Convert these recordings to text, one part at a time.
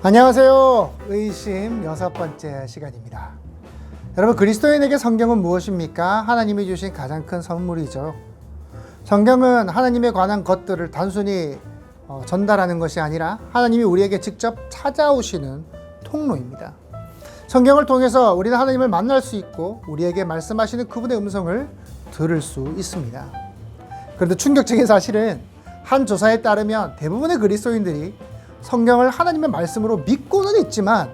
안녕하세요. 의심 6번째 시간입니다. 여러분, 그리스도인에게 성경은 무엇입니까? 하나님이 주신 가장 큰 선물이죠. 성경은 하나님에 관한 것들을 단순히 전달하는 것이 아니라 하나님이 우리에게 직접 찾아오시는 통로입니다. 성경을 통해서 우리는 하나님을 만날 수 있고 우리에게 말씀하시는 그분의 음성을 들을 수 있습니다. 그런데 충격적인 사실은 한 조사에 따르면 대부분의 그리스도인들이 성경을 하나님의 말씀으로 믿고는 있지만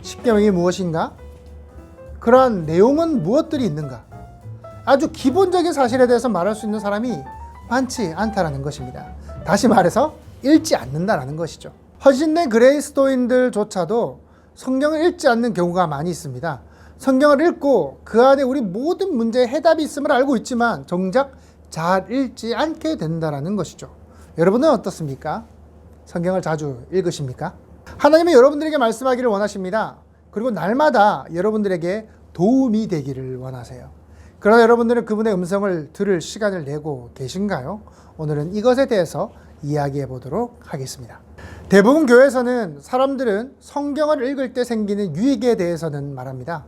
십계명이 무엇인가? 그러한 내용은 무엇들이 있는가? 아주 기본적인 사실에 대해서 말할 수 있는 사람이 많지 않다라는 것입니다. 다시 말해서 읽지 않는다라는 것이죠. 헌신된 그리스도인들조차도 성경을 읽지 않는 경우가 많이 있습니다. 성경을 읽고 그 안에 우리 모든 문제의 해답이 있음을 알고 있지만 정작 잘 읽지 않게 된다라는 것이죠. 여러분은 어떻습니까? 성경을 자주 읽으십니까? 하나님은 여러분들에게 말씀하기를 원하십니다. 그리고 날마다 여러분들에게 도움이 되기를 원하세요. 그러나 여러분들은 그분의 음성을 들을 시간을 내고 계신가요? 오늘은 이것에 대해서 이야기해 보도록 하겠습니다. 대부분 교회에서는 사람들은 성경을 읽을 때 생기는 유익에 대해서는 말합니다.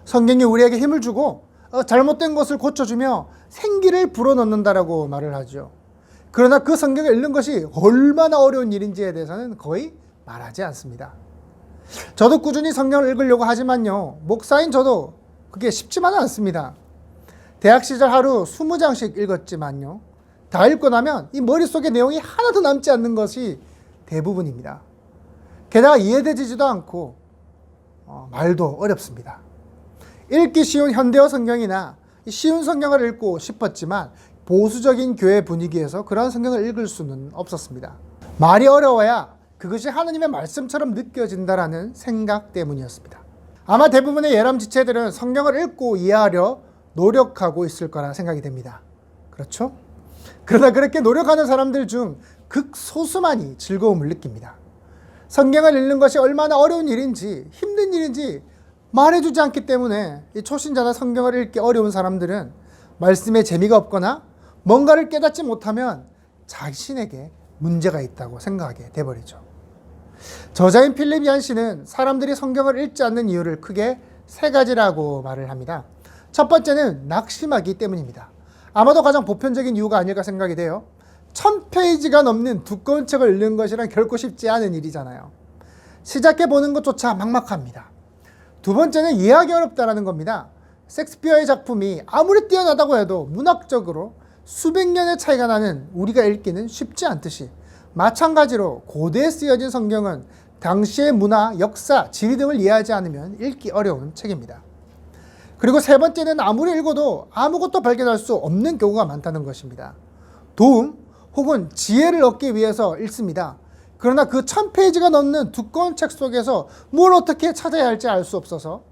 성경이 우리에게 힘을 주고 잘못된 것을 고쳐주며 생기를 불어넣는다라고 말을 하죠. 그러나 그 성경을 읽는 것이 얼마나 어려운 일인지에 대해서는 거의 말하지 않습니다. 저도 꾸준히 성경을 읽으려고 하지만요, 목사인 저도 그게 쉽지만은 않습니다. 대학 시절 하루 20장씩 읽었지만요, 다 읽고 나면 이 머릿속에 내용이 하나도 남지 않는 것이 대부분입니다. 게다가 이해되지도 않고 말도 어렵습니다. 읽기 쉬운 현대어 성경이나 쉬운 성경을 읽고 싶었지만 보수적인 교회 분위기에서 그러한 성경을 읽을 수는 없었습니다. 말이 어려워야 그것이 하나님의 말씀처럼 느껴진다라는 생각 때문이었습니다. 아마 대부분의 예람 지체들은 성경을 읽고 이해하려 노력하고 있을 거라 생각이 됩니다. 그렇죠? 그러나 그렇게 노력하는 사람들 중 극소수만이 즐거움을 느낍니다. 성경을 읽는 것이 얼마나 어려운 일인지 힘든 일인지 말해주지 않기 때문에 이 초신자나 성경을 읽기 어려운 사람들은 말씀에 재미가 없거나 뭔가를 깨닫지 못하면 자신에게 문제가 있다고 생각하게 돼버리죠. 저자인 필립 얀 씨는 사람들이 성경을 읽지 않는 이유를 크게 3가지라고 말을 합니다. 첫 번째는 낙심하기 때문입니다. 아마도 가장 보편적인 이유가 아닐까 생각이 돼요. 1000페이지가 넘는 두꺼운 책을 읽는 것이란 결코 쉽지 않은 일이잖아요. 시작해보는 것조차 막막합니다. 두 번째는 이해하기 어렵다는 겁니다. 셰익스피어의 작품이 아무리 뛰어나다고 해도 문학적으로 수백 년의 차이가 나는 우리가 읽기는 쉽지 않듯이 마찬가지로 고대에 쓰여진 성경은 당시의 문화, 역사, 지리 등을 이해하지 않으면 읽기 어려운 책입니다. 그리고 세 번째는 아무리 읽어도 아무것도 발견할 수 없는 경우가 많다는 것입니다. 도움 혹은 지혜를 얻기 위해서 읽습니다. 그러나 그 1000페이지가 넘는 두꺼운 책 속에서 뭘 어떻게 찾아야 할지 알 수 없어서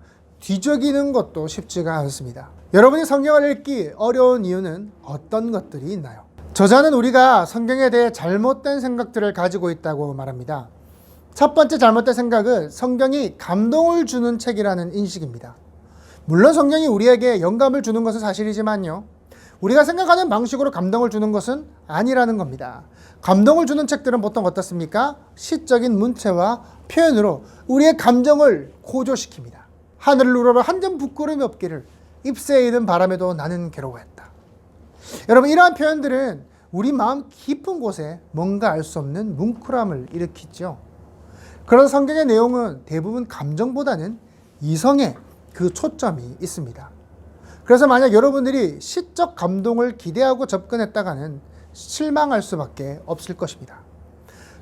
뒤적이는 것도 쉽지가 않습니다. 여러분이 성경을 읽기 어려운 이유는 어떤 것들이 있나요? 저자는 우리가 성경에 대해 잘못된 생각들을 가지고 있다고 말합니다. 첫 번째 잘못된 생각은 성경이 감동을 주는 책이라는 인식입니다. 물론 성경이 우리에게 영감을 주는 것은 사실이지만요, 우리가 생각하는 방식으로 감동을 주는 것은 아니라는 겁니다. 감동을 주는 책들은 보통 어떻습니까? 시적인 문체와 표현으로 우리의 감정을 고조시킵니다. 하늘을 우러러 한 점 부끄러움이 없기를 잎새에 이는 바람에도 나는 괴로워했다. 여러분, 이러한 표현들은 우리 마음 깊은 곳에 뭔가 알 수 없는 뭉클함을 일으키죠. 그런 성경의 내용은 대부분 감정보다는 이성에 그 초점이 있습니다. 그래서 만약 여러분들이 시적 감동을 기대하고 접근했다가는 실망할 수밖에 없을 것입니다.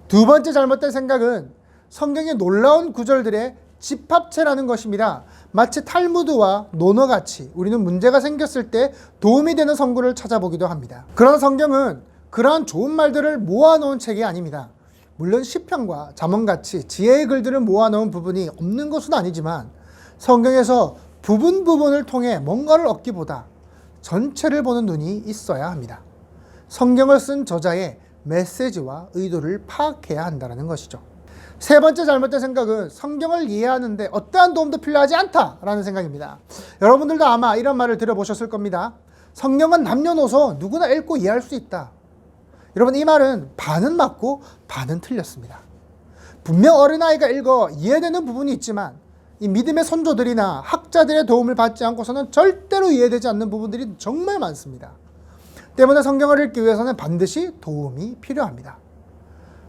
두 번째 잘못된 생각은 성경의 놀라운 구절들의 집합체라는 것입니다. 마치 탈무드와 논어같이 우리는 문제가 생겼을 때 도움이 되는 성구를 찾아보기도 합니다. 그런 성경은 그러한 좋은 말들을 모아놓은 책이 아닙니다. 물론 시편과 잠언같이 지혜의 글들을 모아놓은 부분이 없는 것은 아니지만 성경에서 부분을 통해 뭔가를 얻기보다 전체를 보는 눈이 있어야 합니다. 성경을 쓴 저자의 메시지와 의도를 파악해야 한다는 것이죠. 세 번째 잘못된 생각은 성경을 이해하는데 어떠한 도움도 필요하지 않다라는 생각입니다. 여러분들도 아마 이런 말을 들어보셨을 겁니다. 성경은 남녀노소 누구나 읽고 이해할 수 있다. 여러분, 이 말은 반은 맞고 반은 틀렸습니다. 분명 어린아이가 읽어 이해되는 부분이 있지만 이 믿음의 선조들이나 학자들의 도움을 받지 않고서는 절대로 이해되지 않는 부분들이 정말 많습니다. 때문에 성경을 읽기 위해서는 반드시 도움이 필요합니다.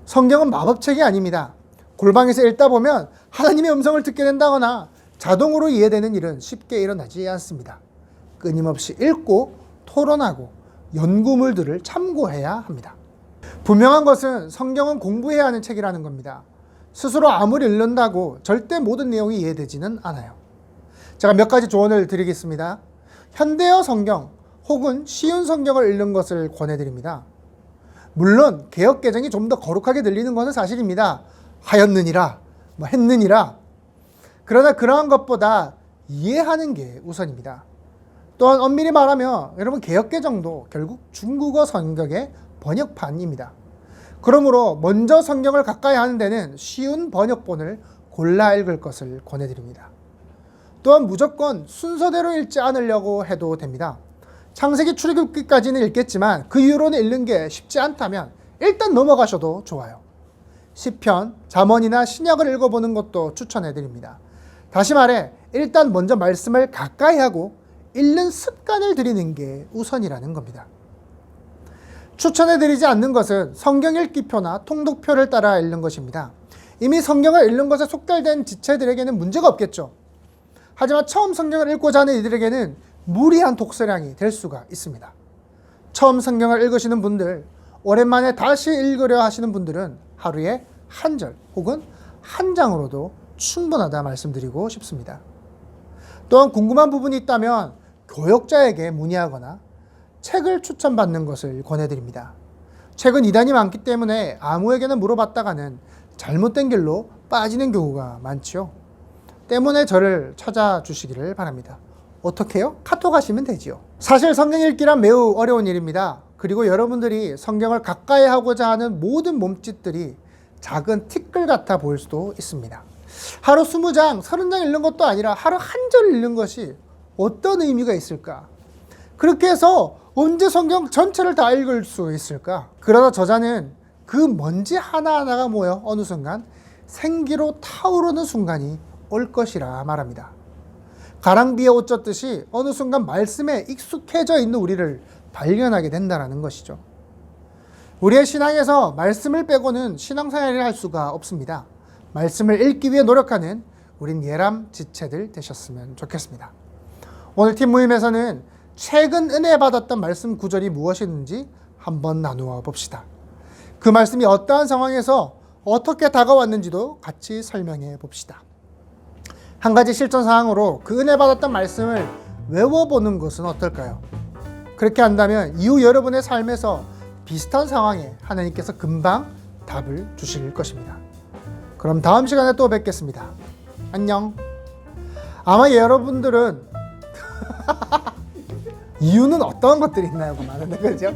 성경은 마법책이 아닙니다. 골방에서 읽다 보면 하나님의 음성을 듣게 된다거나 자동으로 이해되는 일은 쉽게 일어나지 않습니다. 끊임없이 읽고 토론하고 연구물들을 참고해야 합니다. 분명한 것은 성경은 공부해야 하는 책이라는 겁니다. 스스로 아무리 읽는다고 절대 모든 내용이 이해되지는 않아요. 제가 몇 가지 조언을 드리겠습니다. 현대어 성경 혹은 쉬운 성경을 읽는 것을 권해드립니다. 물론 개역 개정이 좀 더 거룩하게 들리는 것은 사실입니다. 하였느니라, 했느니라. 그러나 그러한 것보다 이해하는 게 우선입니다. 또한 엄밀히 말하면 여러분 개역 개정도 결국 중국어 성경의 번역판입니다. 그러므로 먼저 성경을 가까이 하는 데는 쉬운 번역본을 골라 읽을 것을 권해드립니다. 또한 무조건 순서대로 읽지 않으려고 해도 됩니다. 창세기 출애굽기까지는 읽겠지만 그 이후로는 읽는 게 쉽지 않다면 일단 넘어가셔도 좋아요. 시편, 잠언이나 신약을 읽어보는 것도 추천해드립니다. 다시 말해 일단 먼저 말씀을 가까이 하고 읽는 습관을 들이는 게 우선이라는 겁니다. 추천해드리지 않는 것은 성경 읽기표나 통독표를 따라 읽는 것입니다. 이미 성경을 읽는 것에 속결된 지체들에게는 문제가 없겠죠. 하지만 처음 성경을 읽고자 하는 이들에게는 무리한 독서량이 될 수가 있습니다. 처음 성경을 읽으시는 분들, 오랜만에 다시 읽으려 하시는 분들은 하루에 한 절 혹은 한 장으로도 충분하다 말씀드리고 싶습니다. 또한 궁금한 부분이 있다면 교역자에게 문의하거나 책을 추천받는 것을 권해드립니다. 책은 이단이 많기 때문에 아무에게나 물어봤다가는 잘못된 길로 빠지는 경우가 많죠. 때문에 저를 찾아주시기를 바랍니다. 어떻게 해요? 카톡 하시면 되지요. 사실 성경 읽기란 매우 어려운 일입니다. 그리고 여러분들이 성경을 가까이 하고자 하는 모든 몸짓들이 작은 티끌 같아 보일 수도 있습니다. 하루 20장, 30장 읽는 것도 아니라 하루 한 절 읽는 것이 어떤 의미가 있을까? 그렇게 해서 언제 성경 전체를 다 읽을 수 있을까? 그러다 저자는 그 먼지 하나하나가 모여 어느 순간 생기로 타오르는 순간이 올 것이라 말합니다. 가랑비에 옷 젖듯이 어느 순간 말씀에 익숙해져 있는 우리를 발견하게 된다는 것이죠. 우리의 신앙에서 말씀을 빼고는 신앙생활을 할 수가 없습니다. 말씀을 읽기 위해 노력하는 우린 예람 지체들 되셨으면 좋겠습니다. 오늘 팀 모임에서는 최근 은혜 받았던 말씀 구절이 무엇이든지 한번 나누어 봅시다. 그 말씀이 어떠한 상황에서 어떻게 다가왔는지도 같이 설명해 봅시다. 한 가지 실전 사항으로 그 은혜 받았던 말씀을 외워보는 것은 어떨까요? 그렇게 한다면 이후 여러분의 삶에서 비슷한 상황에 하나님께서 금방 답을 주실 것입니다. 그럼 다음 시간에 또 뵙겠습니다. 안녕. 아마 여러분들은 이유는 어떤 것들이 있나요? 많은데 그죠?